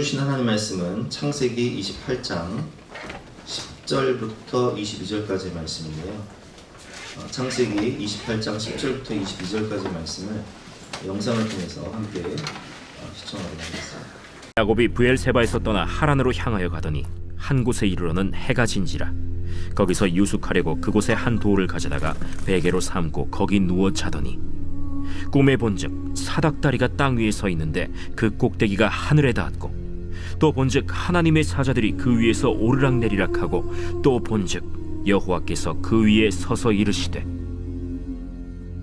주신 하나님 말씀은 창세기 28장 10절부터 22절까지의 말씀인데요. 창세기 28장 10절부터 22절까지의 말씀을 영상을 통해서 함께 시청하도록 하겠습니다. 야곱이 브엘세바에서 떠나 하란으로 향하여 가더니 한 곳에 이르러는 해가 진지라. 거기서 유숙하려고 그곳에 한 돌을 가져다가 베개로 삼고 거기 누워 자더니 꿈에 본즉 사닥다리가 땅 위에 서 있는데 그 꼭대기가 하늘에 닿았고, 또 본즉 하나님의 사자들이 그 위에서 오르락내리락하고, 또 본즉 여호와께서 그 위에 서서 이르시되,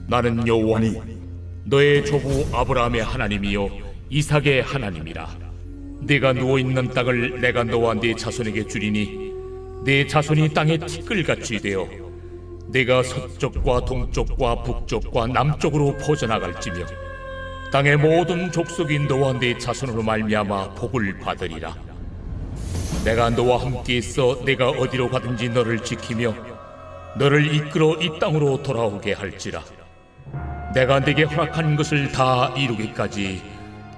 나는 여호와니 너의 조부 아브라함의 하나님이요 이삭의 하나님이라. 네가 누워있는 땅을 내가 너와 네 자손에게 주리니 네 자손이 땅에 티끌같이 되어 네가 서쪽과 동쪽과 북쪽과 남쪽으로 퍼져나갈지며 땅의 모든 족속이 너와 네 자손으로 말미암아 복을 받으리라. 내가 너와 함께 있어 내가 어디로 가든지 너를 지키며 너를 이끌어 이 땅으로 돌아오게 할지라. 내가 네게 허락한 것을 다 이루기까지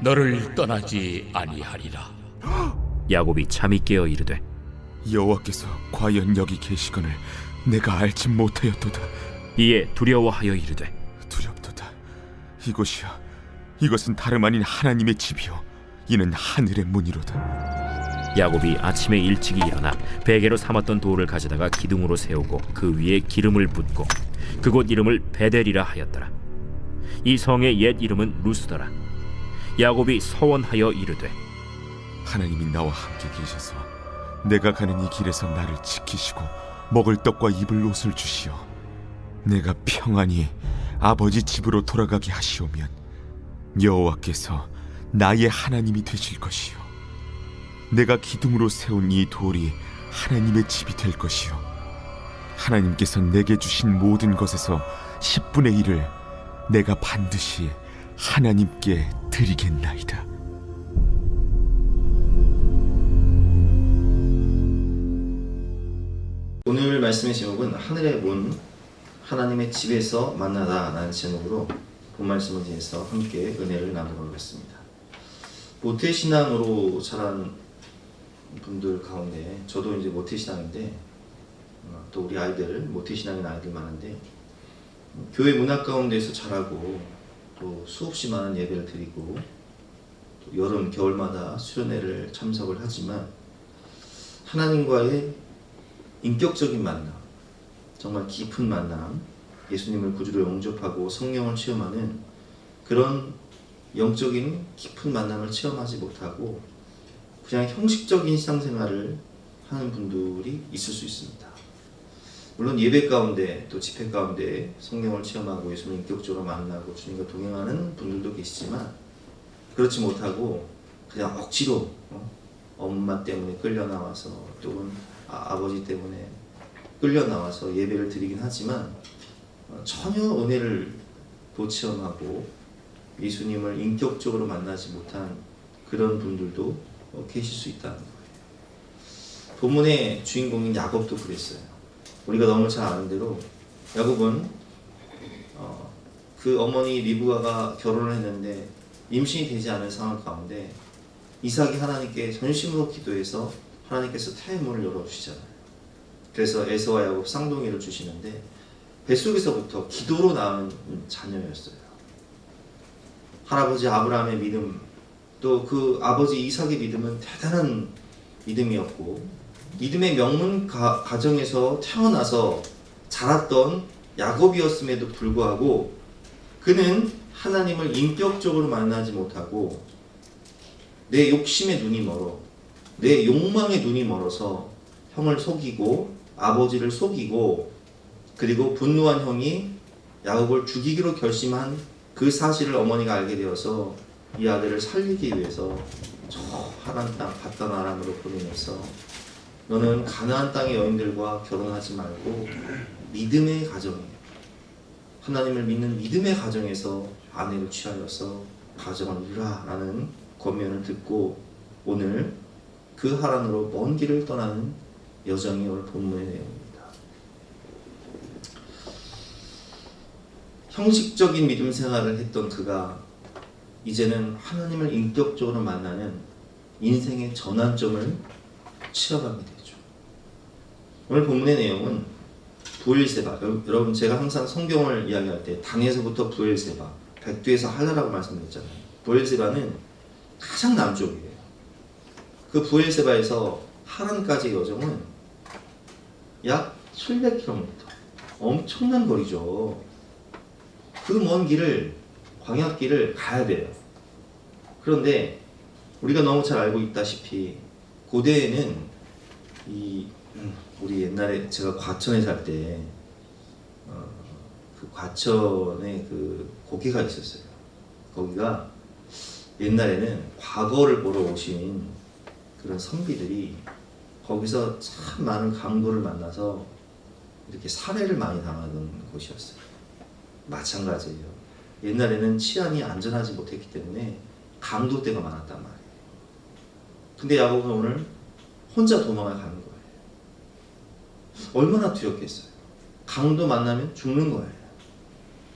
너를 떠나지 아니하리라. 야곱이 잠이 깨어 이르되, 여호와께서 과연 여기 계시거늘 내가 알지 못하였도다. 이에 두려워하여 이르되, 두렵도다. 이곳이야, 이것은 다름 아닌 하나님의 집이요 이는 하늘의 문이로다. 야곱이 아침에 일찍이 일어나 베개로 삼았던 돌을 가져다가 기둥으로 세우고 그 위에 기름을 붓고 그곳 이름을 베델이라 하였더라. 이 성의 옛 이름은 루스더라. 야곱이 서원하여 이르되, 하나님이 나와 함께 계셔서 내가 가는 이 길에서 나를 지키시고 먹을 떡과 입을 옷을 주시어 내가 평안히 아버지 집으로 돌아가게 하시오면 여호와께서 나의 하나님이 되실 것이요 내가 기둥으로 세운 이 돌이 하나님의 집이 될 것이요 하나님께서 내게 주신 모든 것에서 10분의 1을 내가 반드시 하나님께 드리겠나이다. 오늘 말씀의 제목은 하늘의 문, 하나님의 집에서 만나다 라는 제목으로 본 말씀을 통해서 함께 은혜를 나눠보겠습니다. 모태신앙으로 자란 분들 가운데 저도 이제 모태신앙인데 또 우리 아이들 모태신앙인 아이들 많은데 교회 문화 가운데서 자라고 또 수없이 많은 예배를 드리고 또 여름 겨울마다 수련회를 참석을 하지만 하나님과의 인격적인 만남, 정말 깊은 만남, 예수님을 구주로 영접하고 성령을 체험하는 그런 영적인 깊은 만남을 체험하지 못하고 그냥 형식적인 신앙생활을 하는 분들이 있을 수 있습니다. 물론 예배 가운데 또 집회 가운데 성령을 체험하고 예수님을 인격적으로 만나고 주님과 동행하는 분들도 계시지만 그렇지 못하고 그냥 억지로 엄마 때문에 끌려 나와서 또는 아버지 때문에 끌려 나와서 예배를 드리긴 하지만 전혀 은혜를 못 체험하고 예수님을 인격적으로 만나지 못한 그런 분들도 계실 수 있다는 거예요. 본문의 주인공인 야곱도 그랬어요. 우리가 너무 잘 아는 대로 야곱은 그 어머니 리브가가 결혼을 했는데 임신이 되지 않은 상황 가운데 이삭이 하나님께 전심으로 기도해서 하나님께서 태의 문을 열어주시잖아요. 그래서 에서와 야곱 쌍둥이를 주시는데 뱃속에서부터 기도로 낳은 자녀였어요. 할아버지 아브라함의 믿음, 또 그 아버지 이삭의 믿음은 대단한 믿음이었고 믿음의 명문 가정에서 태어나서 자랐던 야곱이었음에도 불구하고 그는 하나님을 인격적으로 만나지 못하고 내 욕심의 눈이 멀어, 내 욕망의 눈이 멀어서 형을 속이고 아버지를 속이고 그리고 분노한 형이 야곱을 죽이기로 결심한 그 사실을 어머니가 알게 되어서 이 아들을 살리기 위해서 저 하란 땅 바단 아람으로 보내면서 너는 가나안 땅의 여인들과 결혼하지 말고 믿음의 가정에 하나님을 믿는 믿음의 가정에서 아내를 취하여서 가정을 이루라 라는 권면을 듣고 오늘 그 하란으로 먼 길을 떠나는 여정이 오늘 본문의 내용입니다. 형식적인 믿음 생활을 했던 그가 이제는 하나님을 인격적으로 만나는 인생의 전환점을 치러가게 되죠. 오늘 본문의 내용은 부엘세바, 여러분 제가 항상 성경을 이야기할 때 단에서부터 부엘세바, 백두에서 할라라고 말씀드렸잖아요. 부엘세바는 가장 남쪽이에요. 그 부엘세바에서 하란까지의 여정은 약 700km, 엄청난 거리죠. 그 먼 길을, 광야길을 가야 돼요. 그런데 우리가 너무 잘 알고 있다시피 고대에는 우리 옛날에 제가 과천에 살 때 그 과천에 그 고개가 있었어요. 거기가 옛날에는 과거를 보러 오신 그런 선비들이 거기서 참 많은 강도를 만나서 이렇게 살해를 많이 당하는 곳이었어요. 마찬가지예요. 옛날에는 치안이 안전하지 못했기 때문에 강도떼가 많았단 말이에요. 근데 야곱은 오늘 혼자 도망을 가는 거예요. 얼마나 두렵겠어요. 강도 만나면 죽는 거예요.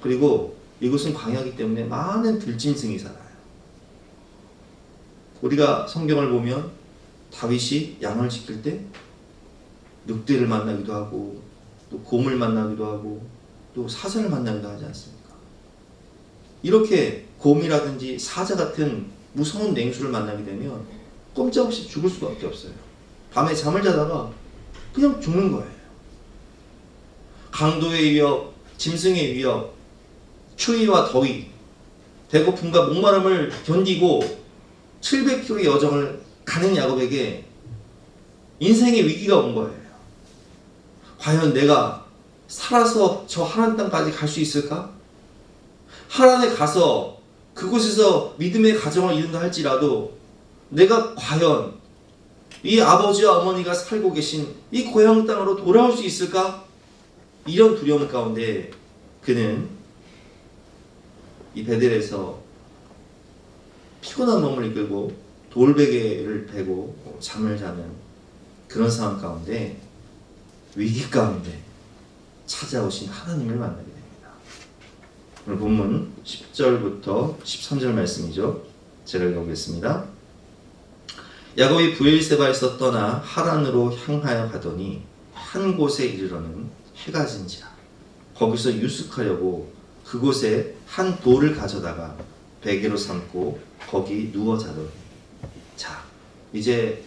그리고 이곳은 광야이기 때문에 많은 들짐승이 살아요. 우리가 성경을 보면 다윗이 양을 지킬 때 늑대를 만나기도 하고 또 곰을 만나기도 하고 또 사자를 만나기도 하지 않습니까? 이렇게 곰이라든지 사자 같은 무서운 맹수를 만나게 되면 꼼짝없이 죽을 수밖에 없어요. 밤에 잠을 자다가 그냥 죽는 거예요. 강도의 위협, 짐승의 위협, 추위와 더위, 배고픔과 목마름을 견디고 700km의 여정을 가는 야곱에게 인생의 위기가 온 거예요. 과연 내가 살아서 저 하란 땅까지 갈 수 있을까? 하란에 가서 그곳에서 믿음의 가정을 이룬다 할지라도 내가 과연 이 아버지와 어머니가 살고 계신 이 고향 땅으로 돌아올 수 있을까? 이런 두려움 가운데 그는 이 베델에서 피곤한 몸을 이끌고 돌베개를 베고 잠을 자는 그런 상황 가운데 위기 가운데 찾아오신 하나님을 만나게 됩니다. 오늘 본문 10절부터 13절 말씀이죠. 제가 읽어보겠습니다. 야곱이 부엘세바에서 떠나 하란으로 향하여 가더니 한 곳에 이르러는 해가 진지라. 거기서 유숙하려고 그곳에 한 돌을 가져다가 베개로 삼고 거기 누워 자더니. 자, 이제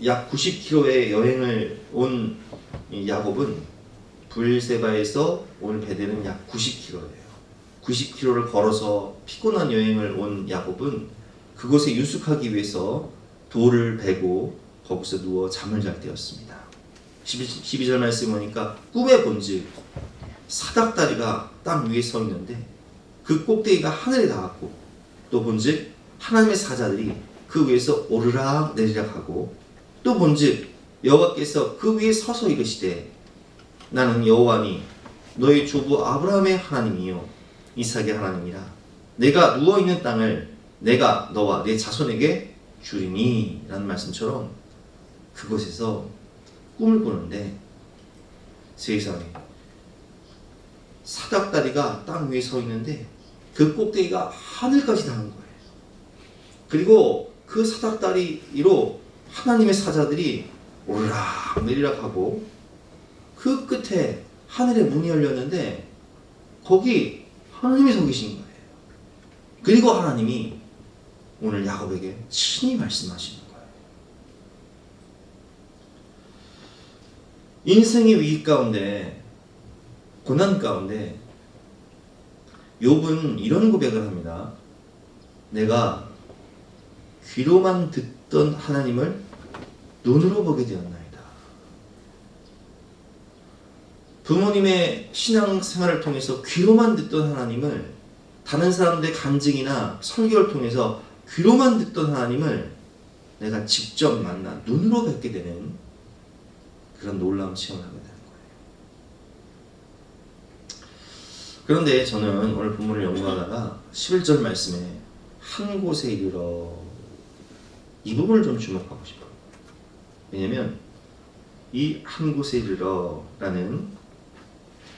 약 90km의 여행을 온 야곱은 부엘세바에서 오늘 베델은 약 90km예요. 90km를 걸어서 피곤한 여행을 온 야곱은 그곳에 유숙하기 위해서 돌을 베고 거기서 누워 잠을 잘 때였습니다. 12절 말씀 보니까 꿈에 본즉 사닥다리가 땅 위에 서 있는데 그 꼭대기가 하늘에 닿았고 또 본즉 하나님의 사자들이 그 위에서 오르락 내리락 하고 또 본즉 여호와께서 그 위에 서서 이르시되 나는 여호와니 너의 조부 아브라함의 하나님이요 이삭의 하나님이라. 내가 누워있는 땅을 내가 너와 내 자손에게 주리니 라는 말씀처럼 그곳에서 꿈을 꾸는데 세상에 사닥다리가 땅 위에 서 있는데 그 꼭대기가 하늘까지 닿은 거예요. 그리고 그 사닥다리로 하나님의 사자들이 오르락 내리락 하고 그 끝에 하늘의 문이 열렸는데 거기 하나님이 서 계신 거예요. 그리고 하나님이 오늘 야곱에게 친히 말씀하시는 거예요. 인생의 위기 가운데, 고난 가운데 욥은 이런 고백을 합니다. 내가 귀로만 듣던 하나님을 눈으로 보게 되었나이다. 부모님의 신앙생활을 통해서 귀로만 듣던 하나님을 다른 사람들의 간증이나 설교를 통해서 귀로만 듣던 하나님을 내가 직접 만나 눈으로 뵙게 되는 그런 놀라운 체험을 하게 되는 거예요. 그런데 저는 오늘 본문을 연구하다가 11절 말씀에 한 곳에 이르러 이 부분을 좀 주목하고 싶어요. 왜냐하면 이 한 곳에 이르러라는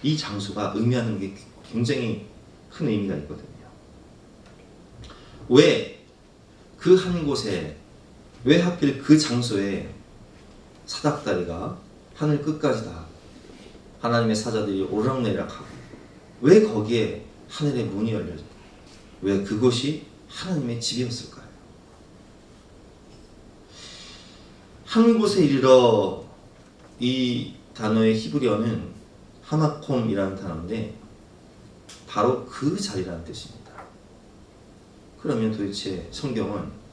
이 장소가 의미하는 게 굉장히 큰 의미가 있거든요. 왜 그 한 곳에 왜 하필 그 장소에 사닥다리가 하늘 끝까지 다 하나님의 사자들이 오르락내리락하고 왜 거기에 하늘의 문이 열려져? 왜 그곳이 하나님의 집이었을까요? 한 곳에 이르러 이 단어의 히브리어는 하마콤이라는 단어인데 바로 그 자리라는 뜻입니다. 그러면 도대체 성경은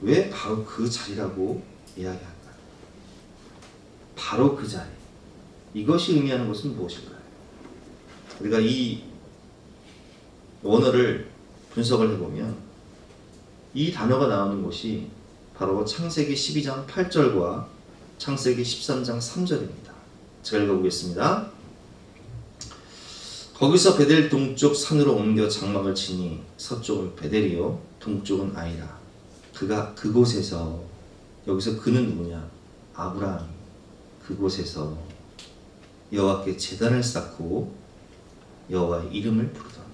왜 바로 그 자리라고 이야기할까요? 바로 그 자리. 이것이 의미하는 것은 무엇일까요? 우리가 이 원어를 분석을 해보면 이 단어가 나오는 곳이 바로 창세기 12장 8절과 창세기 13장 3절입니다. 제가 읽어보겠습니다. 거기서 베델 동쪽 산으로 옮겨 장막을 치니 서쪽은 베델이요 동쪽은 아이라. 그가 그곳에서, 여기서 그는 누구냐? 아브라함이 그곳에서 여호와께 제단을 쌓고 여호와의 이름을 부르더니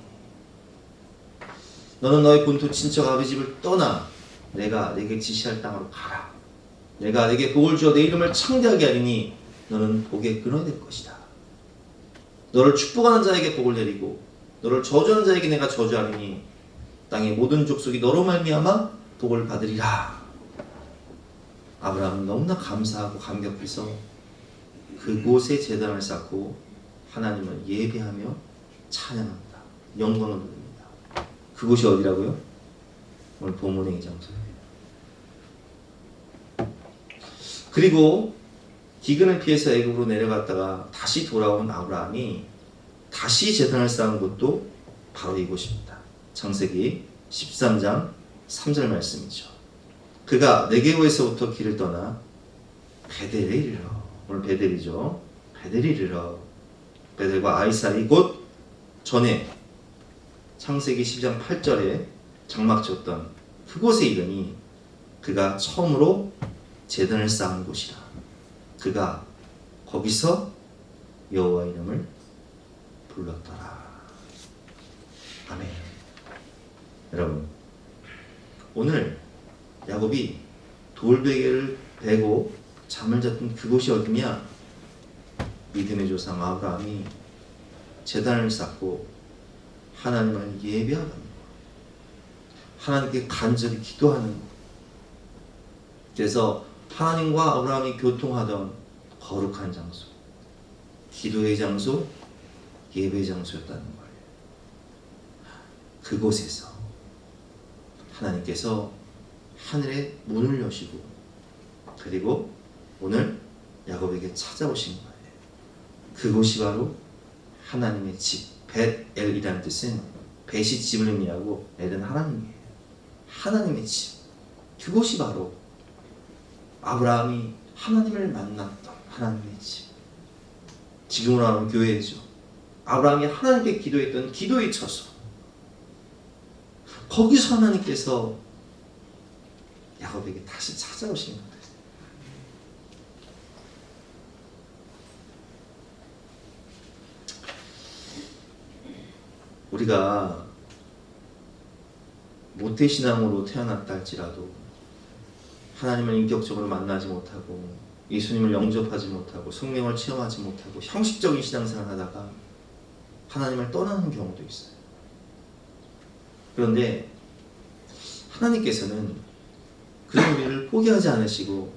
너는 너의 본토 친척 아버지 집을 떠나 내가 내게 지시할 땅으로 가라. 내가 내게 복을 주어 내 이름을 창대하게 하리니 너는 복의 근원이 될 것이다. 너를 축복하는 자에게 복을 내리고 너를 저주하는 자에게 내가 저주하리니 땅의 모든 족속이 너로 말미암아 복을 받으리라. 아브라함은 너무나 감사하고 감격해서 그곳에 제단을 쌓고 하나님을 예배하며 찬양합니다. 영광을 부릅니다. 그곳이 어디라고요? 오늘 본문의 이 장소예요. 그리고 기근을 피해서 애굽으로 내려갔다가 다시 돌아온 아브라함이 다시 제단을 쌓은 곳도 바로 이곳입니다. 창세기 13장 3절 말씀이죠. 그가 네게보에서부터 길을 떠나 베델에 이르러, 오늘 베델이죠. 베델에 이르러 베델과 아이 사이 곧 전에 창세기 10장 8절에 장막 지었던 그곳에 이르니 그가 처음으로 제단을 쌓은 곳이라. 그가 거기서 여호와 이름을 불렀더라. 아멘. 여러분, 오늘 야곱이 돌베개를 베고 잠을 잤던 그곳이 어디냐? 믿음의 조상 아브라함이 제단을 쌓고 하나님을 예배하는 것, 하나님께 간절히 기도하는 것. 그래서 하나님과 아브라함이 교통하던 거룩한 장소, 기도의 장소, 예배의 장소였다는 거예요. 그곳에서 하나님께서 하늘의 문을 여시고 그리고 오늘 야곱에게 찾아오신 거예요. 그곳이 바로 하나님의 집, 벳엘이라는 뜻은 벳이 집을 의미하고 엘은 하나님이에요. 하나님의 집, 그곳이 바로 아브라함이 하나님을 만났던 하나님의 집, 지금으로 하면 교회죠. 아브라함이 하나님께 기도했던 기도의 처소, 거기서 하나님께서 야곱에게 다시 찾아오신 거예요. 우리가 모태신앙으로 태어났다 할지라도 하나님을 인격적으로 만나지 못하고 예수님을 영접하지 못하고 성령을 체험하지 못하고 형식적인 신앙생활을 하다가 하나님을 떠나는 경우도 있어요. 그런데 하나님께서는 그런 우리를 포기하지 않으시고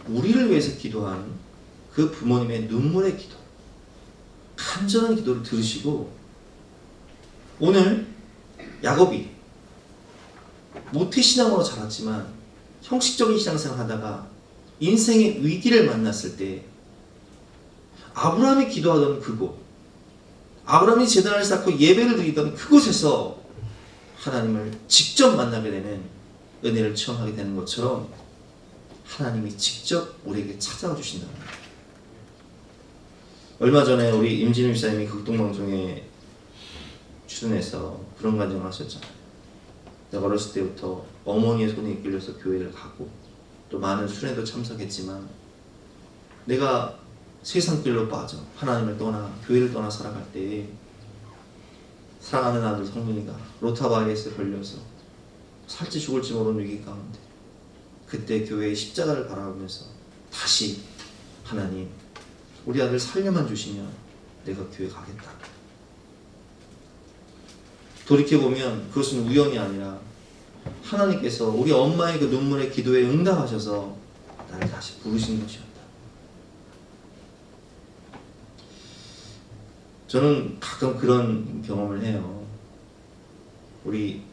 우리를 위해서 기도하는 그 부모님의 눈물의 기도, 간절한 기도를 들으시고 오늘 야곱이 모태신앙으로 자랐지만 형식적인 신앙생활을 하다가 인생의 위기를 만났을 때 아브라함이 기도하던 그곳, 아브라함이 제단을 쌓고 예배를 드리던 그곳에서 하나님을 직접 만나게 되는 은혜를 체험하게 되는 것처럼 하나님이 직접 우리에게 찾아와 주신다는 거예요. 얼마 전에 우리 임진우 집사님이 극동방송에 출연해서 그런 간증을 하셨잖아요. 내가 어렸을 때부터 어머니의 손에 이끌려서 교회를 가고 또 많은 수련회도 참석했지만 내가 세상길로 빠져 하나님을 떠나 교회를 떠나 살아갈 때 사랑하는 아들 성민이가 로타바이러스에 걸려서 살지 죽을지 모르는 위기 가운데 그때 교회의 십자가를 바라보면서 다시 하나님, 우리 아들 살려만 주시면 내가 교회 가겠다. 돌이켜보면 그것은 우연이 아니라 하나님께서 우리 엄마의 그 눈물의 기도에 응답하셔서 나를 다시 부르신 것이었다. 저는 가끔 그런 경험을 해요. 우리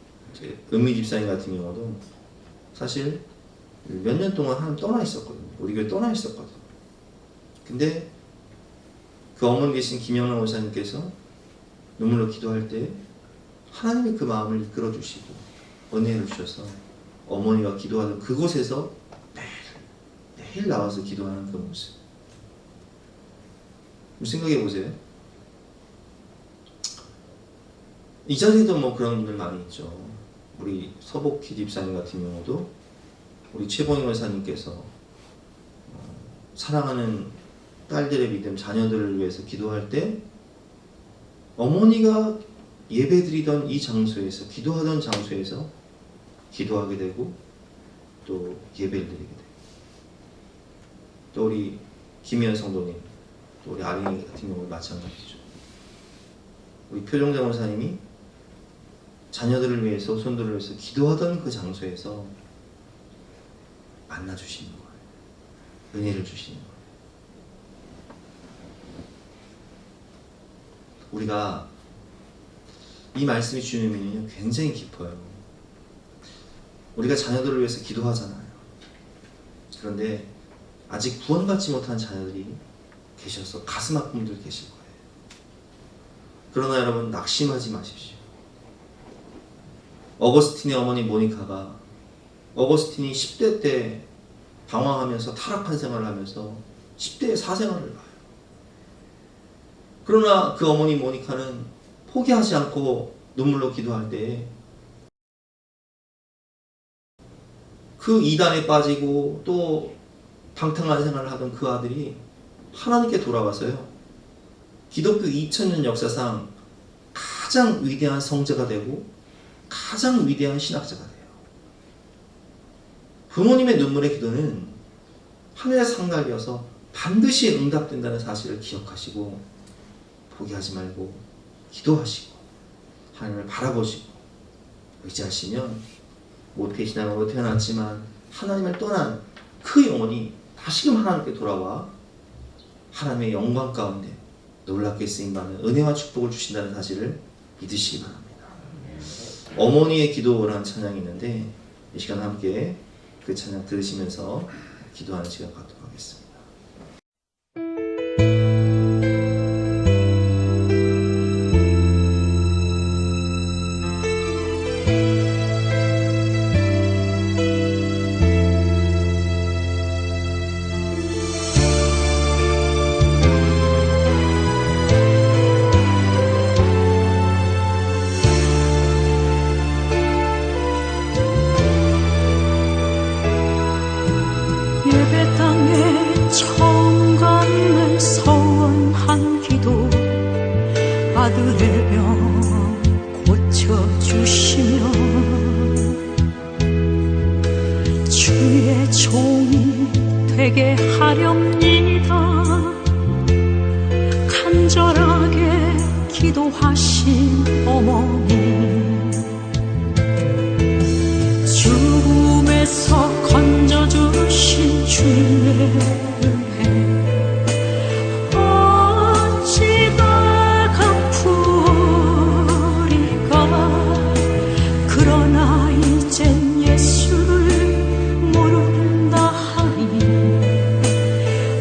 은미 집사님 같은 경우도 사실 몇 년 동안 하나님 떠나 있었거든요. 우리 교회 떠나 있었거든요. 근데 그 어머니 계신 김영란 원사님께서 눈물로 기도할 때 하나님이 그 마음을 이끌어 주시고 은혜를 주셔서 어머니가 기도하던 그곳에서 매일 나와서 기도하는 그 모습. 생각해 보세요. 이 자리에도 뭐 그런 분들 많이 있죠. 우리 서복희 집사님 같은 경우도 우리 최봉희 원사님께서 사랑하는 딸들의 믿음, 자녀들을 위해서 기도할 때 어머니가 예배드리던 이 장소에서, 기도하던 장소에서 기도하게 되고 또 예배를 드리게 되고, 또 우리 김희연 성도님, 또 우리 아린이 같은 경우는 마찬가지죠. 우리 표정장 원사님이 자녀들을 위해서, 손들을 위해서 기도하던 그 장소에서 만나주시는 거예요. 은혜를 주시는 거예요. 우리가 이 말씀이 주는 의미는 굉장히 깊어요. 우리가 자녀들을 위해서 기도하잖아요. 그런데 아직 구원받지 못한 자녀들이 계셔서 가슴 아픈 분들 계실 거예요. 그러나 여러분, 낙심하지 마십시오. 어거스틴의 어머니 모니카가, 어거스틴이 10대 때 방황하면서 타락한 생활을 하면서 10대의 사생활을 봐요. 그러나 그 어머니 모니카는 포기하지 않고 눈물로 기도할 때 그 이단에 빠지고 또 방탕한 생활을 하던 그 아들이 하나님께 돌아와서요, 기독교 2000년 역사상 가장 위대한 성자가 되고 가장 위대한 신학자가 돼요. 부모님의 눈물의 기도는 하늘의 상달이어서 반드시 응답된다는 사실을 기억하시고 포기하지 말고 기도하시고 하나님을 바라보시고 의지하시면 모태신앙으로 태어났지만 하나님을 떠난 그 영혼이 다시금 하나님께 돌아와 하나님의 영광 가운데 놀랍게 쓰임받는 은혜와 축복을 주신다는 사실을 믿으시기 바랍니다. 어머니의 기도라는 찬양이 있는데 이 시간 함께 그 찬양 들으시면서 기도하는 시간 갖도록 하겠습니다. 아들의 병 고쳐주시며 주의 종이 되게 하렵니다. 간절하게 기도하신 어머니, 죽음에서 건져주신 주의 은혜, 그러나 이젠 예수를 모른다 하니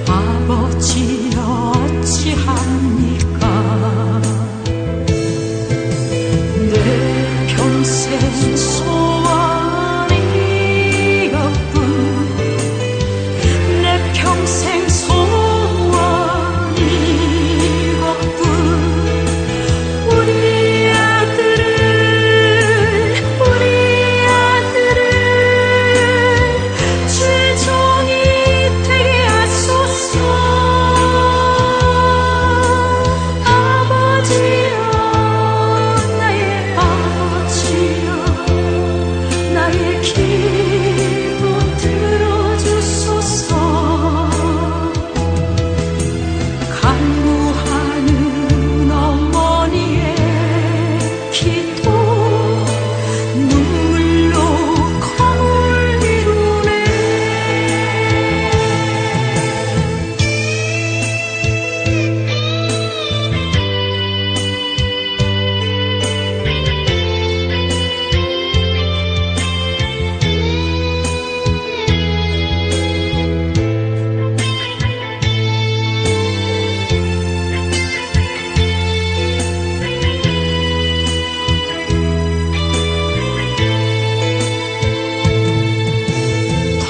아버지여 어찌합니까? 내 평생 소원이여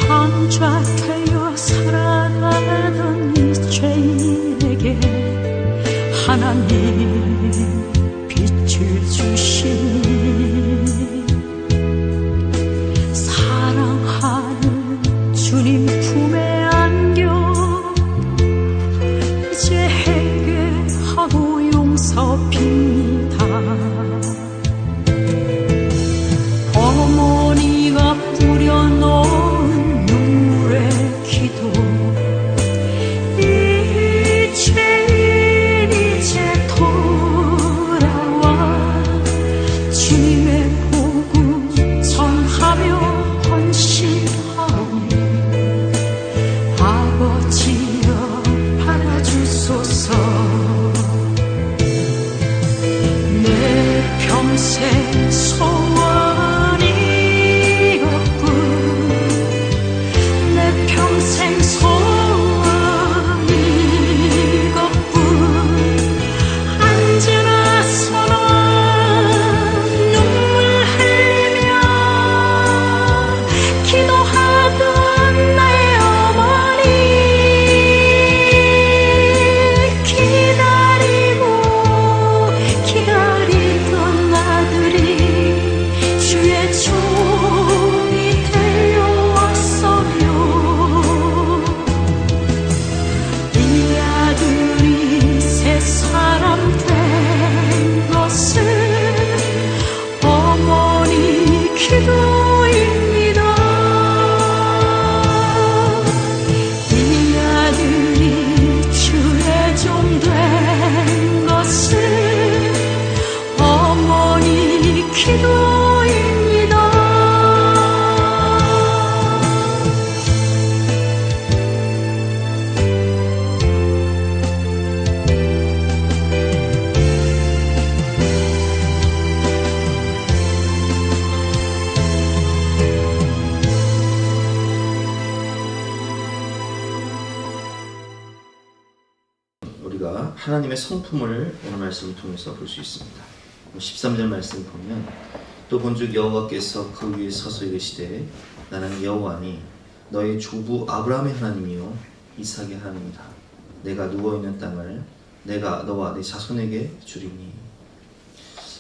황자 되어 살아가던 이 죄인에게 하나님 빛을 주시니 사랑하는 주님 품에 안겨 이제 회개하고 용서 빕니다. 어머니가 뿌려놓은 눈물의 기도 이 죄인 이제 돌아와 주님의 복음 전하며 헌신하오니 아버지여 받아주소서. 내 평생 소원이 이것뿐 내 평생 소원이 이것뿐 언제나 서러운 눈물 흘리며 기도하던 나의 어머니 기다리던 아들이 주의 종이 되어왔어요. 이 아들이 새 사람 된 것은 어머니 기도입니다. 이 아들이 주의 종 된 것은 어머니 기도입니다. 우리가 하나님의 성품을 오늘 말씀을 통해서 볼 수 있습니다. 13절 말씀 보면 또 본즉 여호와께서 그 위에 서서 이르시되 나는 여호와니 너의 조부 아브라함의 하나님이요 이삭의 하나님이다. 내가 누워있는 땅을 내가 너와 네 자손에게 주리니.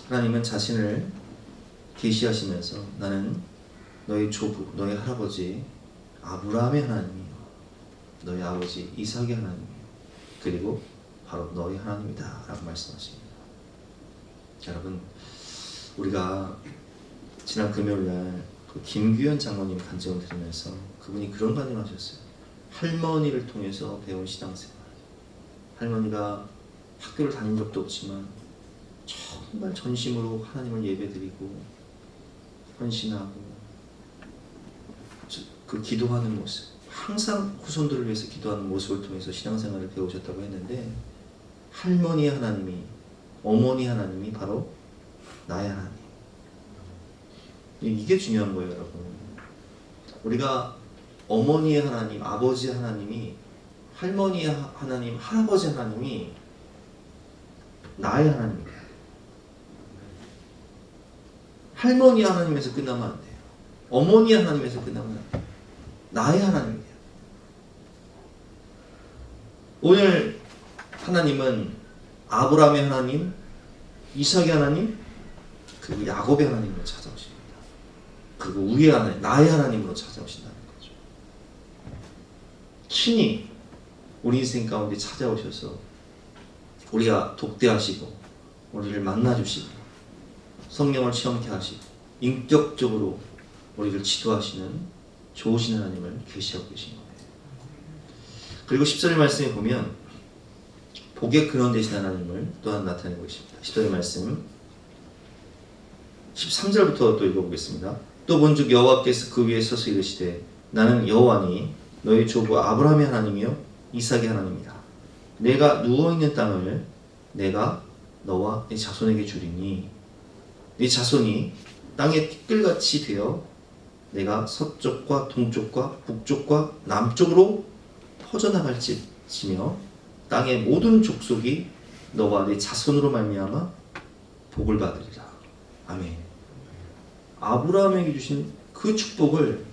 하나님은 자신을 계시하시면서 나는 너의 조부, 너의 할아버지 아브라함의 하나님이요 너의 아버지 이삭의 하나님이요 그리고 바로 너의 하나님이다 라고 말씀하십니다. 여러분, 우리가 지난 금요일날 그 김규현 장로님 간증을 들으면서 그분이 그런 간증을 하셨어요. 할머니를 통해서 배운 신앙생활. 할머니가 학교를 다닌 적도 없지만 정말 전심으로 하나님을 예배드리고 헌신하고 그 기도하는 모습, 항상 후손들을 위해서 기도하는 모습을 통해서 신앙생활을 배우셨다고 했는데, 할머니의 하나님이, 어머니 하나님이 바로 나의 하나님. 이게 중요한 거예요, 여러분. 우리가 어머니의 하나님, 아버지의 하나님이, 할머니의 하나님, 할아버지 하나님이 나의 하나님이에요. 할머니 하나님에서 끝나면 안 돼요. 어머니 하나님에서 끝나면 안 돼요. 나의 하나님이에요. 오늘 하나님은 아브라함의 하나님, 이삭의 하나님, 그리고 야곱의 하나님으로 찾아오십니다. 그리고 우리의 하나님, 나의 하나님으로 찾아오신다는 거죠. 친히 우리 인생 가운데 찾아오셔서 우리가 독대하시고 우리를 만나주시고 성령을 체험케 하시고 인격적으로 우리를 지도하시는 좋으신 하나님을 계시하고 계신 거예요. 그리고 10절 말씀에 보면 복의 근원 되신 하나님을 또한 나타내고 계십니다. 10절 말씀 13절부터 또 읽어보겠습니다. 또 본즉 여호와께서 그 위에 서서 이르시되 나는 여호와니 너희 조부 아브라함의 하나님이요 이삭의 하나님이다. 내가 누워있는 땅을 내가 너와 네 자손에게 주리니 네 자손이 땅의 티끌같이 되어 내가 서쪽과 동쪽과 북쪽과 남쪽으로 퍼져나갈지며 땅의 모든 족속이 너와 네 자손으로 말미암아 복을 받으리라. 아멘. 아브라함에게 주신 그 축복을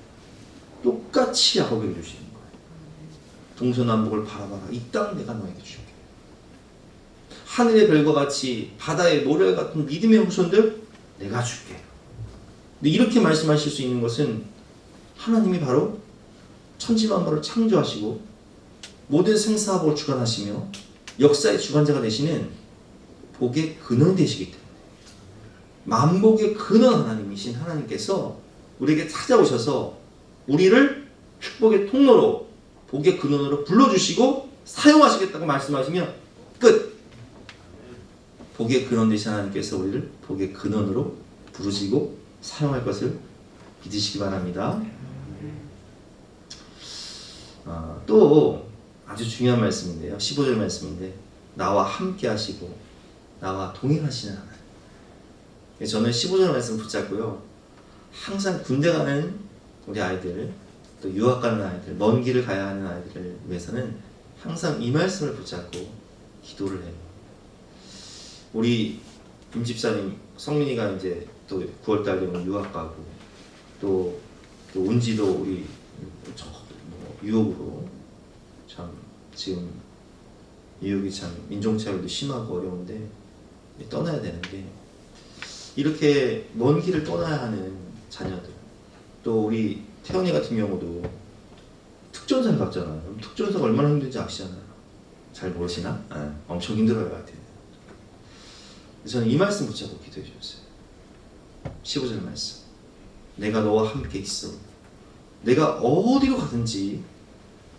똑같이 야곱에게 주시는 거예요. 동서남북을 바라봐라. 이 땅 내가 너에게 줄게. 하늘의 별과 같이 바다의 모래 같은 믿음의 후손들 내가 줄게. 근데 이렇게 말씀하실 수 있는 것은 하나님이 바로 천지만물을 창조하시고 모든 생사화복을 주관하시며 역사의 주관자가 되시는 복의 근원이 되시기 때문에 만복의 근원 하나님이신 하나님께서 우리에게 찾아오셔서 우리를 축복의 통로로 복의 근원으로 불러주시고 사용하시겠다고 말씀하시면 끝! 복의 근원 되신 하나님께서 우리를 복의 근원으로 부르시고 사용할 것을 믿으시기 바랍니다. 또 아주 중요한 말씀인데요. 15절 말씀인데 나와 함께 하시고 나와 동행하시는 하나님. 저는 15절 말씀 붙잡고요. 항상 군대 가는 우리 아이들, 또 유학 가는 아이들, 먼 길을 가야 하는 아이들을 위해서는 항상 이 말씀을 붙잡고 기도를 해요. 우리 임집사님 성민이가 이제 또 9월달 되면 유학 가고 또 운지도 우리 유혹으로 참 지금 유혹이 참 인종차별도 심하고 어려운데 떠나야 되는데 이렇게 먼 길을 떠나야 하는 자녀들 또 우리 태연이 같은 경우도 특전사를 갔잖아요. 특전사가 얼마나 힘든지 아시잖아요. 잘 모르시나? 엄청 힘들어요. 하여튼. 저는 이 말씀 붙잡고 기도해 주셨어요. 15절 말씀. 내가 너와 함께 있어. 내가 어디로 가든지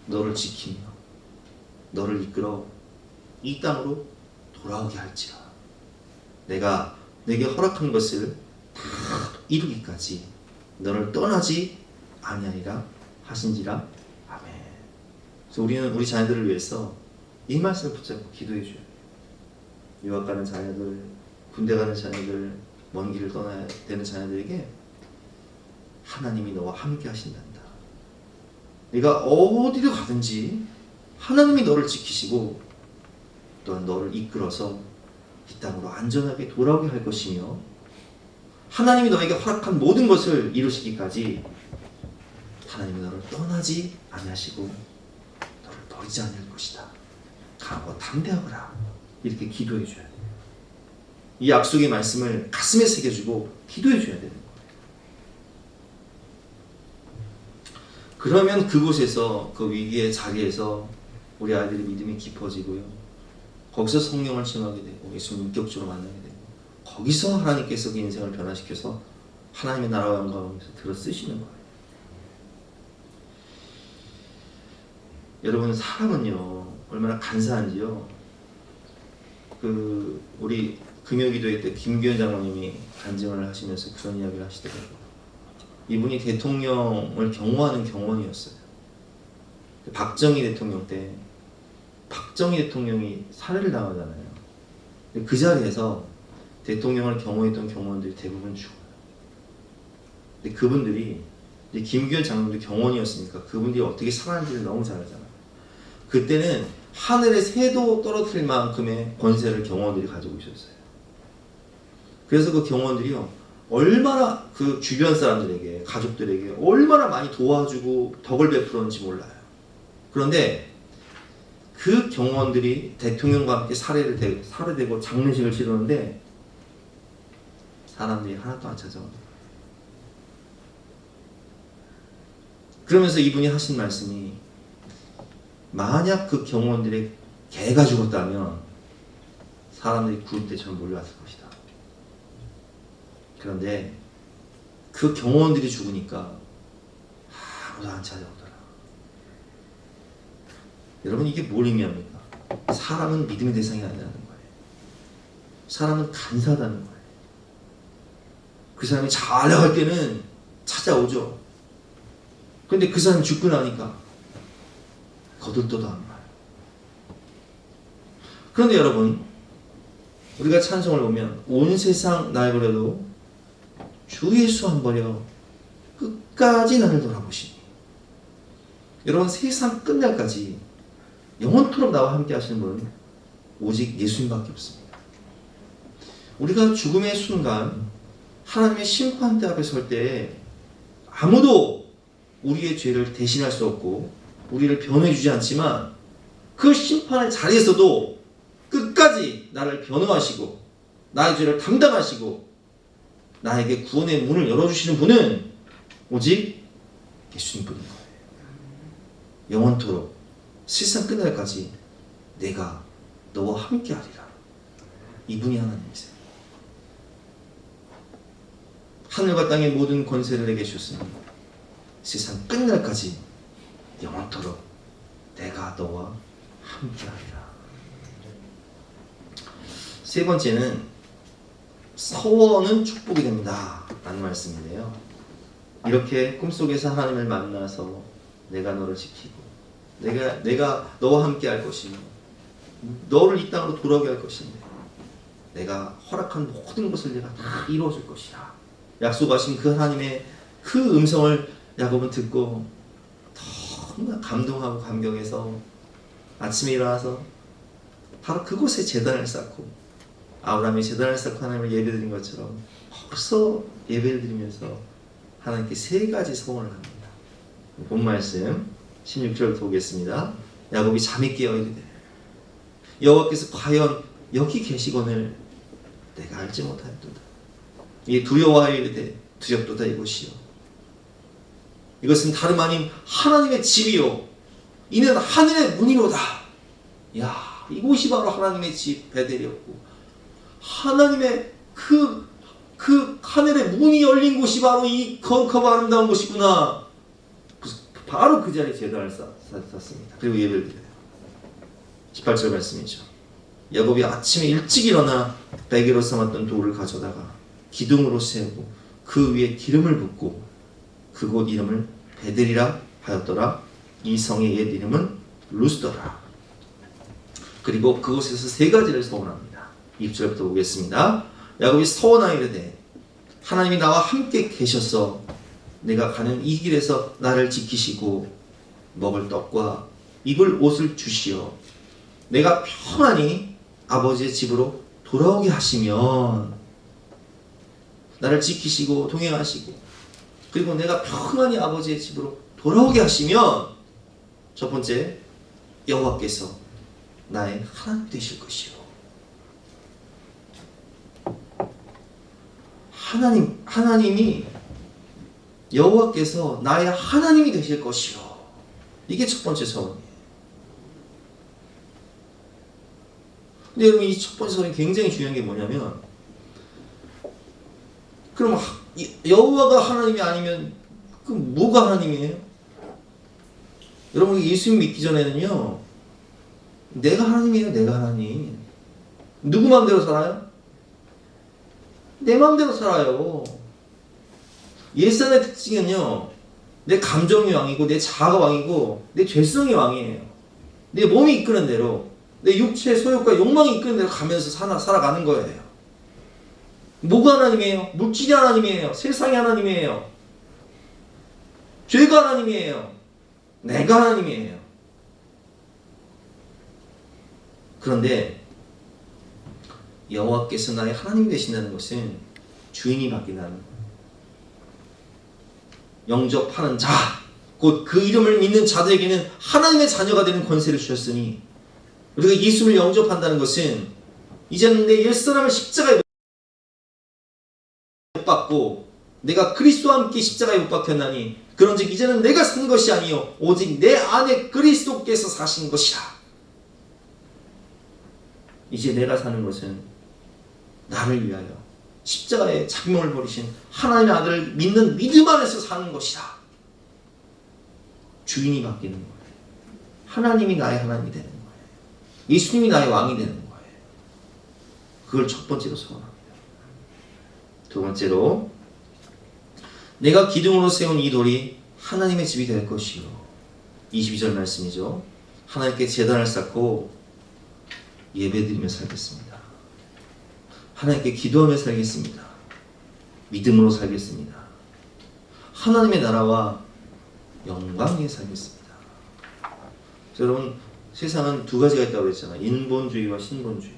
너를 지키며 너를 이끌어 이 땅으로 돌아오게 할지라. 내가 내게 허락한 것을 다 이루기까지 너를 떠나지 아니하리라 하신지라. 아멘. 그래서 우리는 우리 자녀들을 위해서 이 말씀을 붙잡고 기도해 줘요. 유학 가는 자녀들, 군대 가는 자녀들, 먼 길을 떠나야 되는 자녀들에게 하나님이 너와 함께 하신단다. 네가 어디로 가든지 하나님이 너를 지키시고 또한 너를 이끌어서 이 땅으로 안전하게 돌아오게 할 것이며 하나님이 너에게 허락한 모든 것을 이루시기까지 하나님이 너를 떠나지 아니하시고 너를 버리지 않을 것이다. 강하고 담대하거라. 이렇게 기도해 줘야 돼요. 이 약속의 말씀을 가슴에 새겨주고 기도해 줘야 되는 거예요. 그러면 그곳에서 그 위기의 자리에서 우리 아이들의 믿음이 깊어지고요. 거기서 성령을 체험하게 되고 예수님 인격적으로 만나게 되고 거기서 하나님께서 그 인생을 변화시켜서 하나님의 나라와 영광을 들어 쓰시는 거예요. 여러분 사람은요 얼마나 간사한지요. 우리 금요기도회 때 김규현 장로님이 간증을 하시면서 그런 이야기를 하시더라고요. 이분이 대통령을 경호하는 경원이었어요. 박정희 대통령 때 박정희 대통령이 살해를 당하잖아요. 그 자리에서 대통령을 경호했던 경호원들이 대부분 죽어요. 근데 그분들이 김규현 장로도 경원이었으니까 그분들이 어떻게 살아는지를 너무 잘 알잖아요. 그때는 하늘의 새도 떨어뜨릴 만큼의 권세를 경호원들이 가지고 있었어요. 그래서 그 경호원들이요 얼마나 그 주변 사람들에게 가족들에게 얼마나 많이 도와주고 덕을 베풀었는지 몰라요. 그런데 그 경호원들이 대통령과 함께 살해되고 장례식을 치르는데 사람들이 하나도 안 찾아옵니다. 그러면서 이분이 하신 말씀이 만약 그 경호원들의 개가 죽었다면 사람들이 구름 때처럼 몰려왔을 것이다. 그런데 그 경호원들이 죽으니까 아무도 안 찾아오더라. 여러분 이게 뭘 의미합니까? 사람은 믿음의 대상이 아니라는 거예요. 사람은 간사하다는 거예요. 그 사람이 잘 나갈 때는 찾아오죠. 그런데 그 사람이 죽고 나니까 거들떠도 안 봐요. 그런데 여러분 우리가 찬송을 보면 온 세상 날 버려도 주 예수 안 버려 끝까지 나를 돌아보시니. 여러분 세상 끝날까지 영원토록 나와 함께 하시는 분은 오직 예수님밖에 없습니다. 우리가 죽음의 순간 하나님의 심판대 앞에 설 때 아무도 우리의 죄를 대신할 수 없고 우리를 변호해주지 않지만 그 심판의 자리에서도 끝까지 나를 변호하시고 나의 죄를 담당하시고 나에게 구원의 문을 열어주시는 분은 오직 예수님뿐인 거예요. 영원토록 세상 끝날까지 내가 너와 함께하리라. 이분이 하나님이세요. 하늘과 땅의 모든 권세를 내게 주셨으니 세상 끝날까지 영원토록 내가 너와 함께하리라. 세 번째는 서원은 축복이 됩니다 라는 말씀인데요. 이렇게 꿈속에서 하나님을 만나서 내가 너를 지키고 내가 너와 함께 할 것이며 너를 이 땅으로 돌아오게 할 것인데 내가 허락한 모든 것을 내가 다 이루어줄 것이다 약속하신 그 하나님의 그 음성을 야곱은 듣고 너무나 감동하고 감격해서 아침에 일어나서 바로 그곳에 제단을 쌓고 아브라함이 제단을 쌓고 하나님을 예배드린 것처럼 벌써 예배를 드리면서 하나님께 세 가지 소원을 합니다. 본 말씀 16절부터 보겠습니다. 야곱이 잠이 깨어 이르되 여호와께서 과연 여기 계시거늘 내가 알지 못하였도다. 이에 두려워하여 이르되 두렵도다 이곳이요 이것은 다름 아닌 하나님의 집이요 이는 하늘의 문이로다. 야, 이곳이 바로 하나님의 집 베델이었고 하나님의 그 하늘의 문이 열린 곳이 바로 이 거룩하고 아름다운 곳이구나. 바로 그 자리에 제단을 쌓습니다. 그리고 예배를 드려요. 18절 말씀이죠. 야곱이 아침에 일찍 일어나 베개로 삼았던 돌을 가져다가 기둥으로 세우고 그 위에 기름을 붓고 그곳 이름을 베델이라 하였더라. 이 성의 옛 이름은 루스더라. 그리고 그곳에서 세 가지를 서원합니다. 20절부터 보겠습니다. 야곱이 서원하여 이르되 하나님이 나와 함께 계셔서 내가 가는 이 길에서 나를 지키시고 먹을 떡과 입을 옷을 주시어 내가 평안히 아버지의 집으로 돌아오게 하시면 나를 지키시고 동행하시고 그리고 내가 평안히 아버지의 집으로 돌아오게 하시면 첫 번째 여호와께서 나의 하나님 되실 것이요 하나님이 여호와께서 나의 하나님이 되실 것이요 이게 첫 번째 서원이에요. 근데 여러분 이 첫 번째 서원이 굉장히 중요한 게 뭐냐면 그럼 여호와가 하나님이 아니면 그 뭐가 하나님이에요? 여러분 예수 믿기 전에는요 내가 하나님이에요. 내가 하나님. 누구 마음대로 살아요? 내 마음대로 살아요. 옛사람의 특징은요 내 감정이 왕이고 내 자아가 왕이고 내 죄성이 왕이에요. 내 몸이 이끄는 대로 내 육체의 소욕과 욕망이 이끄는 대로 가면서 살아가는 거예요. 뭐가 하나님이에요? 물질이 하나님이에요. 세상이 하나님이에요. 죄가 하나님이에요. 내가 하나님이에요. 그런데 여호와께서 나의 하나님이 되신다는 것은 주인이 바뀐다는 거예요. 영접하는 자, 곧 그 이름을 믿는 자들에게는 하나님의 자녀가 되는 권세를 주셨으니 우리가 예수를 영접한다는 것은 이제는 내 옛사람을 십자가에 못 박고 내가 그리스도와 함께 십자가에 못 박혔나니 그런즉 이제는 내가 산 것이 아니요 오직 내 안에 그리스도께서 사신 것이라. 이제 내가 사는 것은 나를 위하여 십자가에 작명을 버리신 하나님의 아들을 믿는 믿음 안에서 사는 것이다. 주인이 바뀌는 거예요. 하나님이 나의 하나님이 되는 거예요. 예수님이 나의 왕이 되는 거예요. 그걸 첫 번째로 소원합니다. 두 번째로 내가 기둥으로 세운 이 돌이 하나님의 집이 될 것이요 22절 말씀이죠. 하나님께 제단을 쌓고 예배드리며 살겠습니다. 하나님께 기도하며 살겠습니다. 믿음으로 살겠습니다. 하나님의 나라와 영광에 살겠습니다. 여러분 세상은 두 가지가 있다고 그랬잖아요. 인본주의와 신본주의.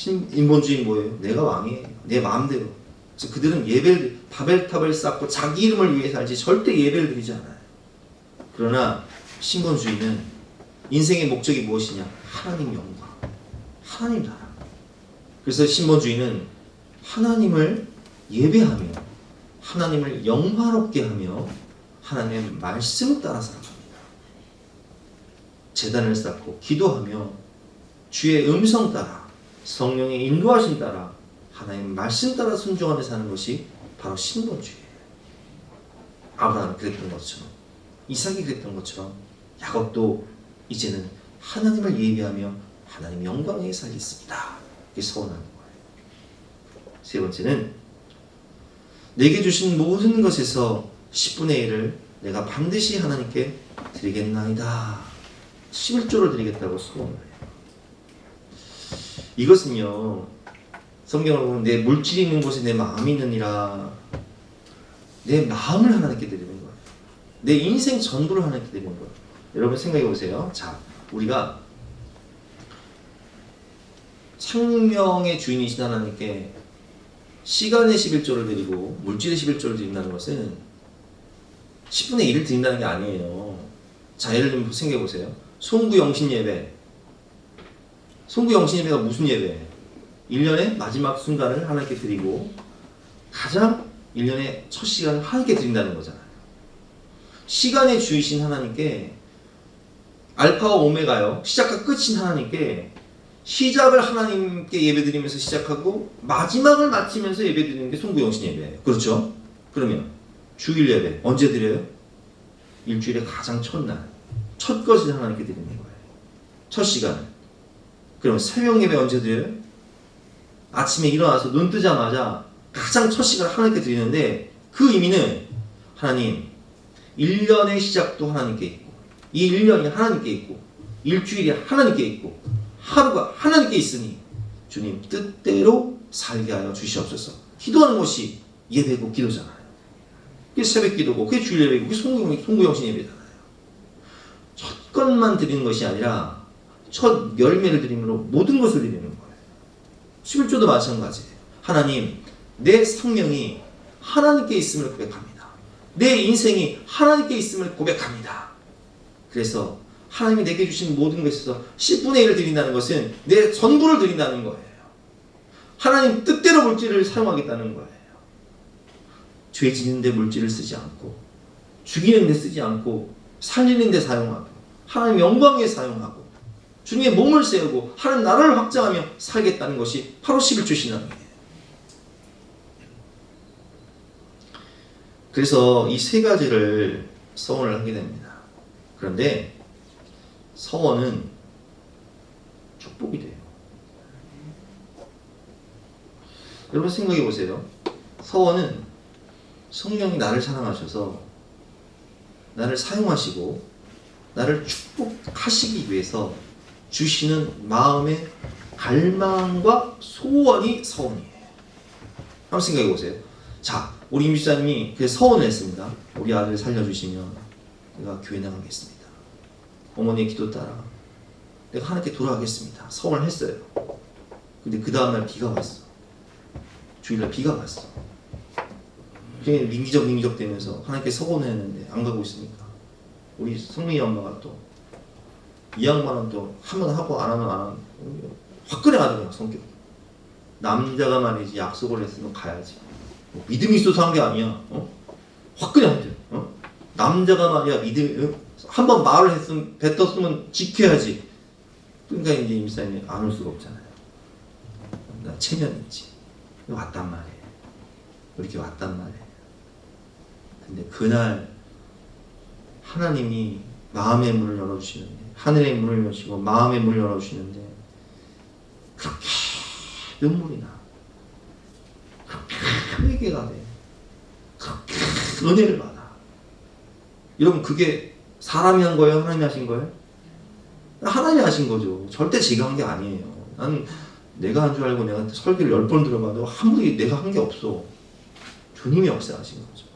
인본주의 뭐예요? 내가 왕이에요. 내 마음대로. 그래서 그들은 예배를 바벨탑을 쌓고 자기 이름을 위해 살지 절대 예배를 드리지 않아요. 그러나 신본주의는 인생의 목적이 무엇이냐? 하나님 영광, 하나님 나라. 그래서 신본주의는 하나님을 예배하며 하나님을 영화롭게 하며 하나님의 말씀을 따라 살아갑니다. 제단을 쌓고 기도하며 주의 음성 따라 성령의 인도하심 따라 하나님의 말씀 따라 순종하며 사는 것이 바로 신본주의예요. 아브라함이 그랬던 것처럼, 이삭이 그랬던 것처럼 야곱도 이제는 하나님을 예배하며 하나님 영광에 살겠습니다. 이게 서원하는 거예요. 세 번째는 내게 주신 모든 것에서 10분의 1을 내가 반드시 하나님께 드리겠나이다. 11조를 드리겠다고 소원을 해요. 이것은요, 성경을 보면 내 물질이 있는 곳에 내 마음이 있느니라, 내 마음을 하나님께 드리는 거예요. 내 인생 전부를 하나님께 드리는 거예요. 여러분 생각해 보세요. 자, 우리가 생명의 주인이신 하나님께 시간의 11조를 드리고 물질의 11조를 드린다는 것은 10분의 1을 드린다는 게 아니에요. 자, 예를 들면 생각해 보세요. 송구영신 예배. 송구영신 예배가 무슨 예배예요? 1년의 마지막 순간을 하나님께 드리고 가장 1년의 첫 시간을 하나님께 드린다는 거잖아요. 시간의 주이신 하나님께, 알파와 오메가요, 시작과 끝인 하나님께 시작을 하나님께 예배드리면서 시작하고 마지막을 마치면서 예배드리는 게 송구영신 예배예요. 그렇죠? 그러면 주일 예배 언제 드려요? 일주일의 가장 첫날, 첫 것을 하나님께 드리는 거예요. 첫 시간. 그럼 새벽 예배 언제 드려요? 아침에 일어나서 눈 뜨자마자 가장 첫 시간을 하나님께 드리는데, 그 의미는 하나님, 1년의 시작도 하나님께 있고, 이 1년이 하나님께 있고, 일주일이 하나님께 있고, 하루가 하나님께 있으니 주님 뜻대로 살게 하여 주시옵소서. 기도하는 것이 예배고 기도잖아요. 그게 새벽 기도고, 그게 주일 예배고, 그게 송구영신 예배잖아요. 첫 것만 드리는 것이 아니라 첫 열매를 드림으로 모든 것을 드리는 거예요. 11조도 마찬가지예요. 하나님, 내 생명이 하나님께 있음을 고백합니다. 내 인생이 하나님께 있음을 고백합니다. 그래서 하나님이 내게 주신 모든 것에서 10분의 1을 드린다는 것은 내 전부를 드린다는 거예요. 하나님 뜻대로 물질을 사용하겠다는 거예요. 죄 짓는데 물질을 쓰지 않고, 죽이는데 쓰지 않고, 살리는데 사용하고, 하나님 영광에 사용하고, 주님의 몸을 세우고 하나님 나라를 확장하며 살겠다는 것이 바로 11조 신앙이에요. 그래서 이 세 가지를 서원을 하게 됩니다. 그런데 서원은 축복이 돼요. 여러분 생각해 보세요. 서원은 성령이 나를 사랑하셔서 나를 사용하시고 나를 축복하시기 위해서 주시는 마음의 갈망과 소원이 서원이에요. 한번 생각해 보세요. 자, 우리 임 집사님이 그 서원을 했습니다. 우리 아들 살려주시면 내가 교회 나가겠습니다. 어머니의 기도 따라 내가 하나님께 돌아가겠습니다. 서원을 했어요. 근데 그 다음날 비가 왔어. 주일날 비가 왔어. 그게 민기적 되면서 하나님께 서원을 했는데 안 가고 있으니까 우리 성민이 엄마가 또 이 양반은 또 한 번 하고 안 하면 안 하면 화끈해 가더라고요. 성격이. 남자가 말이지 약속을 했으면 가야지. 뭐 믿음이 있어서 한 게 아니야. 화끈해 하더라고요. 남자가 말이야 한 번 말을 했으면 뱉었으면 지켜야지. 그러니까 이제 임사님이 안 올 수가 없잖아요. 나 체면있지. 왔단 말이에요. 이렇게 왔단 말이에요. 근데 그날 하나님이 마음의 문을 열어주시는데, 하늘의 문을 여시고 마음의 문을 열어주시는데 그렇게 눈물이 나. 그렇게 회개가 돼. 그렇게 은혜를 받아. 여러분 그게 사람이 한 거예요? 하나님이 하신 거예요? 하나님이 하신 거죠. 절대 제가 한 게 아니에요. 나는 내가 한 줄 알고 내가 설교를 10번 들어봐도 한 번도 내가 한 게 없어. 주님이 역사하신 거죠.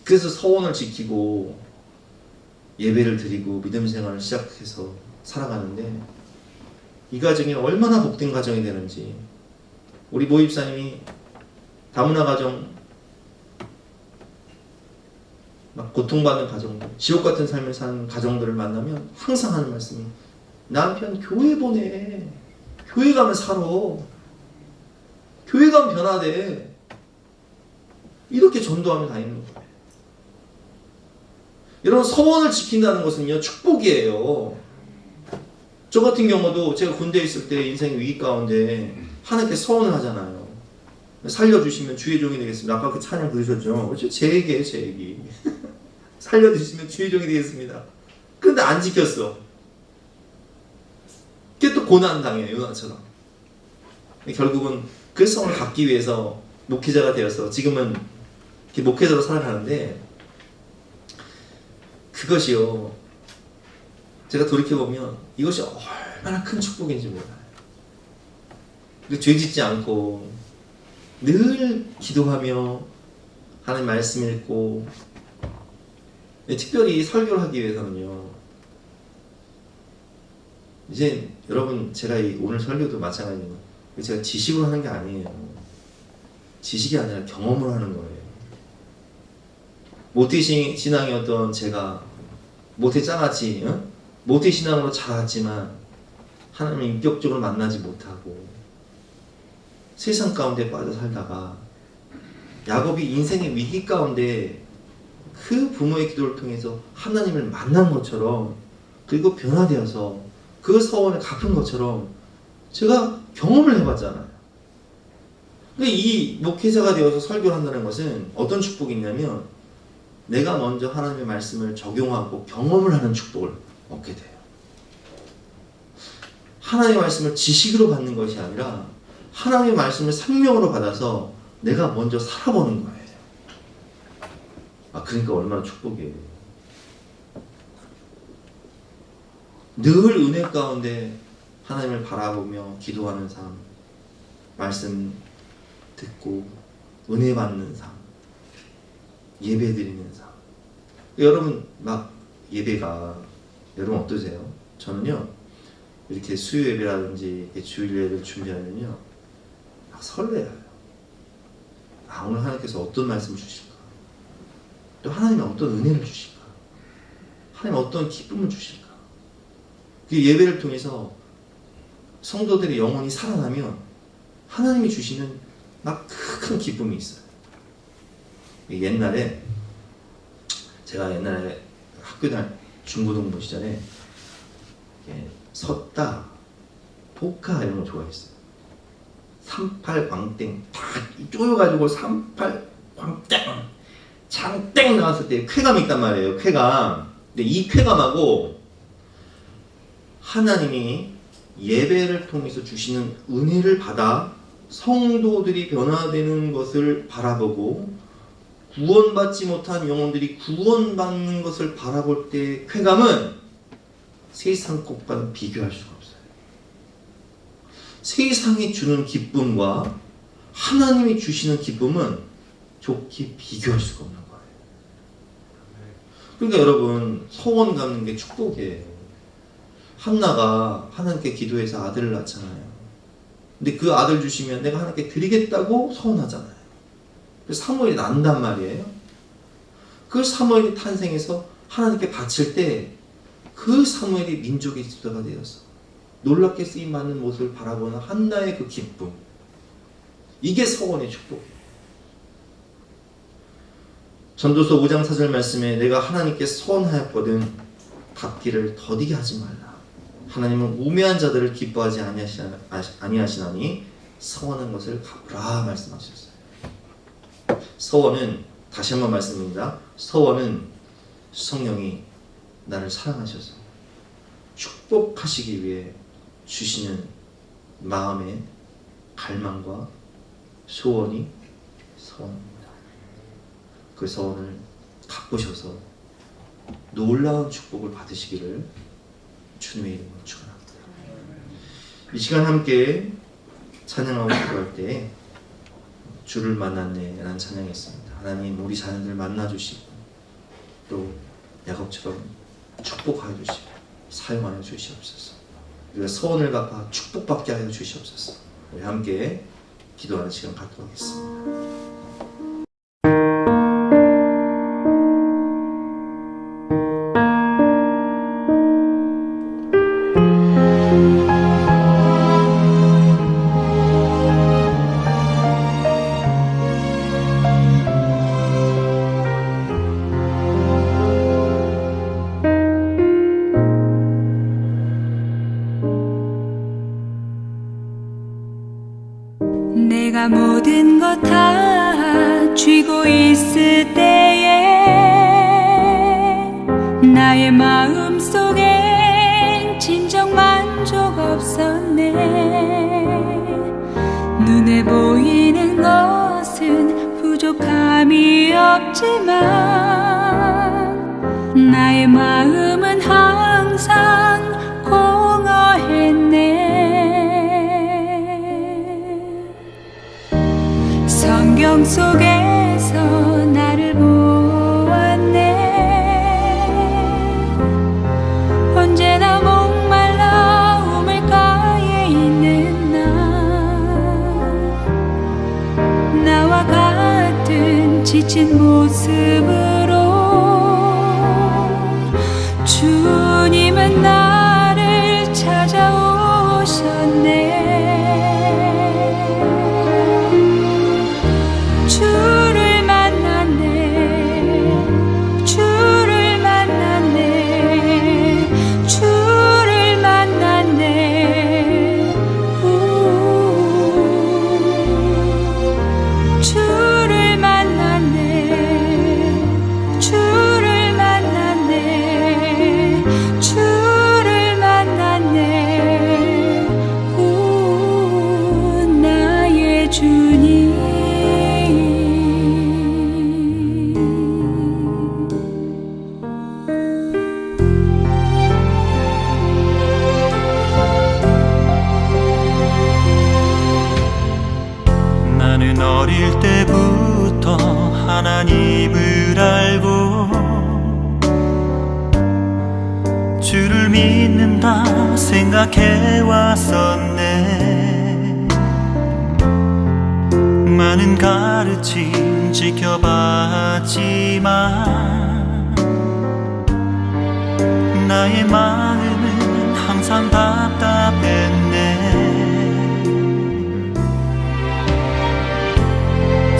그래서 서원을 지키고 예배를 드리고 믿음 생활을 시작해서 살아가는데 이 가정이 얼마나 복된 가정이 되는지 우리 모입사님이 다문화 가정, 막 고통받는 가정들, 지옥 같은 삶을 사는 가정들을 만나면 항상 하는 말씀이 남편 교회 보내. 교회 가면 살아. 교회 가면 변화돼. 이렇게 전도하며 다니는 거예요. 여러분, 서원을 지킨다는 것은요, 축복이에요. 저 같은 경우도 제가 군대에 있을 때 인생 위기 가운데 하나님께 서원을 하잖아요. 살려주시면 주의 종이 되겠습니다. 아까 그 찬양 들으셨죠? 그렇죠? 제 얘기예요, 제 얘기. 살려주시면 주의 종이 되겠습니다. 근데 안 지켰어. 그게 또 고난 당해요, 요나처럼. 결국은 그 성을 갖기 위해서 목회자가 되어서 지금은 목회자로 살아가는데, 그것이요, 제가 돌이켜보면 이것이 얼마나 큰 축복인지 몰라요. 죄 짓지 않고 늘 기도하며 하나님 말씀 읽고, 특별히 설교를 하기 위해서는요, 이제 여러분, 제가 오늘 설교도 마찬가지로 제가 지식으로 하는 게 아니에요. 지식이 아니라 경험으로 하는 거예요. 모태신앙이었던 제가 모태짱아찌, 모태신앙으로 자랐지만 하나님을 인격적으로 만나지 못하고 세상 가운데 빠져 살다가 야곱이 인생의 위기 가운데 그 부모의 기도를 통해서 하나님을 만난 것처럼, 그리고 변화되어서 그 서원을 갚은 것처럼 제가 경험을 해봤잖아요. 이 목회자가 되어서 설교를 한다는 것은 어떤 축복이 있냐면, 내가 먼저 하나님의 말씀을 적용하고 경험을 하는 축복을 얻게 돼요. 하나님의 말씀을 지식으로 받는 것이 아니라 하나님의 말씀을 생명으로 받아서 내가 먼저 살아보는 거예요. 그러니까 얼마나 축복이에요. 늘 은혜 가운데 하나님을 바라보며 기도하는 삶, 말씀 듣고 은혜 받는 삶, 예배 드리는 삶. 여러분, 막 예배가, 여러분 어떠세요? 저는요, 이렇게 수요 예배라든지 이렇게 주일 예배를 준비하면요, 막 설레요. 오늘 하나님께서 어떤 말씀을 주실까? 또 하나님이 어떤 은혜를 주실까? 하나님 어떤 기쁨을 주실까? 그 예배를 통해서 성도들의 영혼이 살아나면 하나님이 주시는 막 큰 기쁨이 있어요. 옛날에 제가 학교 중고등부 시절에 섰다, 복화 이런 거 좋아했어요. 38 광땡 딱 쪼여가지고 38 광땡 장땡 나왔을 때 쾌감이 있단 말이에요. 쾌감. 근데 이 쾌감하고 하나님이 예배를 통해서 주시는 은혜를 받아 성도들이 변화되는 것을 바라보고 구원받지 못한 영혼들이 구원받는 것을 바라볼 때의 쾌감은 세상 것과는 비교할 수가 없어요. 세상이 주는 기쁨과 하나님이 주시는 기쁨은 좋게 비교할 수가 없는 거예요. 그러니까 여러분, 소원 갖는 게 축복이에요. 한나가 하나님께 기도해서 아들을 낳잖아요. 근데 그 아들 주시면 내가 하나님께 드리겠다고 소원하잖아요. 그래서 사무엘이 난단 말이에요. 그 사무엘이 탄생해서 하나님께 바칠 때 그 사무엘이 민족의 지도자가 되어서 놀랍게 쓰임받는 모습을 바라보는 한나의 그 기쁨, 이게 서원의 축복이에요. 전도서 5장 4절 말씀에 내가 하나님께 서원하였거든 갚기를 더디게 하지 말라. 하나님은 우매한 자들을 기뻐하지 아니하시나니 서원한 것을 갚으라 말씀하셨어요. 서원은, 다시 한번 말씀드립니다. 서원은 성령이 나를 사랑하셔서 축복하시기 위해 주시는 마음의 갈망과 소원이 서원입니다. 그 서원을 갚으셔서 놀라운 축복을 받으시기를 주님의 이름으로 축원합니다. 이 시간 함께 찬양하고 기도할 때 주를 만났네 라는 찬양이었습니다. 하나님, 우리 자녀들 만나주시고 또 야곱처럼 축복하여 주시고 사용하여 주시옵소서. 우리가 소원을 갚아 축복받게 하여 주시옵소서. 우리 함께 기도하는 시간 갖도록 하겠습니다. 나의 마음속엔 진정 만족 없었네. 눈에 보이는 것은 부족함이 없지만 나의 마음은 항상 공허했네. 성경 속에서 나를 보았네. 언제나 목말라 우물가에 있는 나와 같은 지친 모습으로 주님은 나를 찾아오셨네. 주를 만났네. 주를 만났네. 주를 만났네. 주를 만났네. 주를 만났네. 주를 만났네. 나의 주님. 나는 어릴 때부터 하나님을 알고 주를 믿는다 생각해 왔었네. 많은 가르침 지켜봤지만 나의 마음은 항상 답답했네.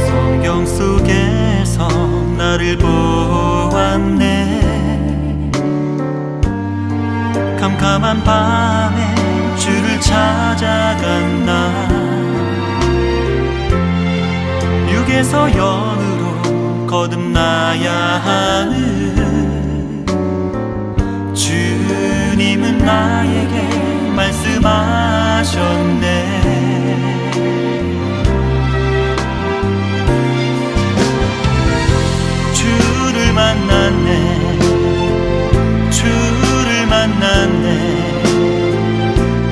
성경 속에서 나를 보았네. 캄캄한 밤에 주를 찾아간 나, 육에서 영으로 거듭나야 하는 주님은 나에게 말씀하셨네. 주를 만났네. 주를 만났네.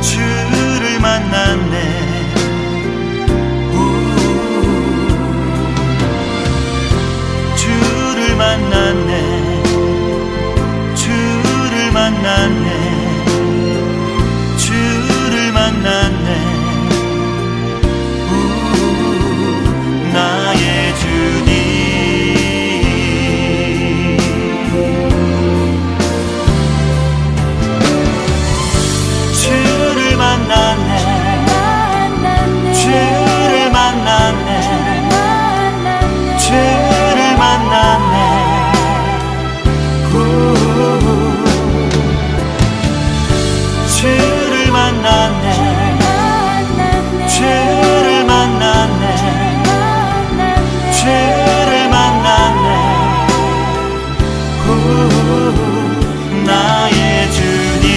주를 만났네. 주를 만났네. 주를 만났네. 주를 만났네. 나의 주님. 주를 만났네. 주를 만났네. 주를 만났네. 주를 만났네. 주를 만났네. 주를 만났네. 나의 주님.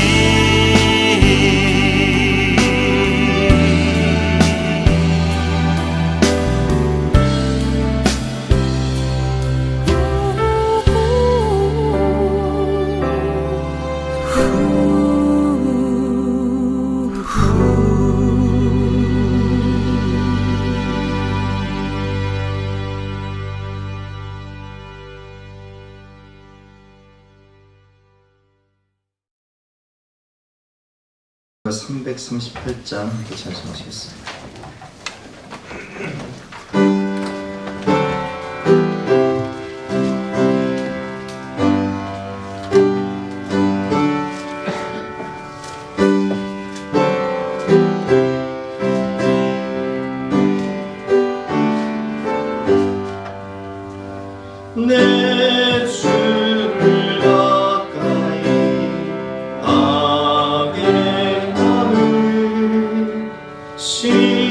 가 338장 함께 찬송하시겠습니다. 내 주를 가까이 하게 하는 시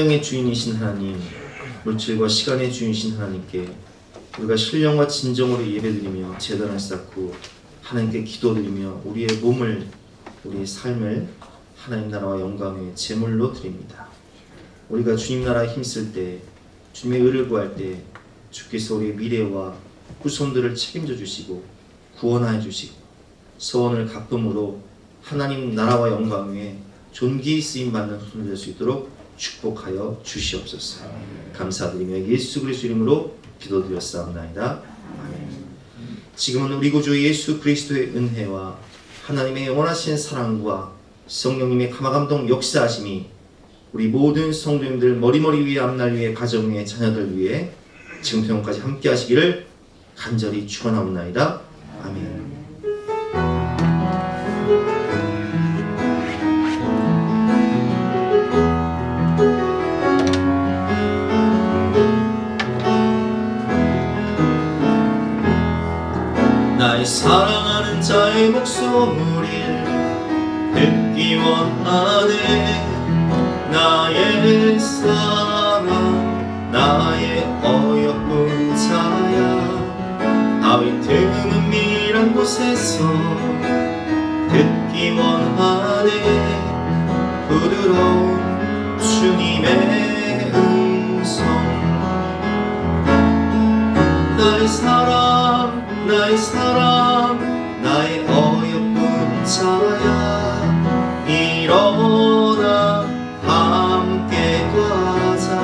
생명의 주인이신 하나님, 물질과 시간의 주인이신 하나님께 우리가 신령과 진정으로 예배드리며 제단을 쌓고 하나님께 기도드리며 우리의 몸을, 우리의 삶을 하나님 나라와 영광의 제물로 드립니다. 우리가 주님 나라에 힘쓸 때, 주님의 의를 구할 때 주께서 우리의 미래와 후손들을 책임져 주시고 구원하여 주시고 소원을 갚음으로 하나님 나라와 영광 위에 존귀히 쓰임받는 손을 될 수 있도록 축복하여 주시옵소서. 감사드리며 예수 그리스도 이름으로 기도드렸사옵나이다. 아멘. 지금은 우리 구주 예수 그리스도의 은혜와 하나님의 영원하신 사랑과 성령님의 감화감동 역사하심이 우리 모든 성도님들 머리머리 위에 앞날 위에 가정 위에 자녀들 위에 지금부터 영까지 함께 하시기를 간절히 축원하옵나이다. 아멘. 나의 사랑하는 자의 목소리를 듣기 원하네. 나의 사랑, 나의 어여쁜 자야. 다윗 틈은밀한 곳에서 듣기 원하네. 부드러운 주님의 음성. 나의 사랑, 나의 사랑, 나의 어여쁜 자야. 일어나 함께 가자.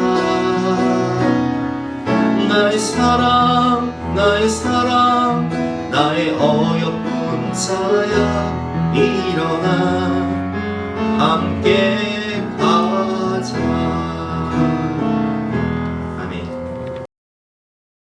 나의 사랑, 나의 사랑, 나의 어여쁜 자야. 일어나 함께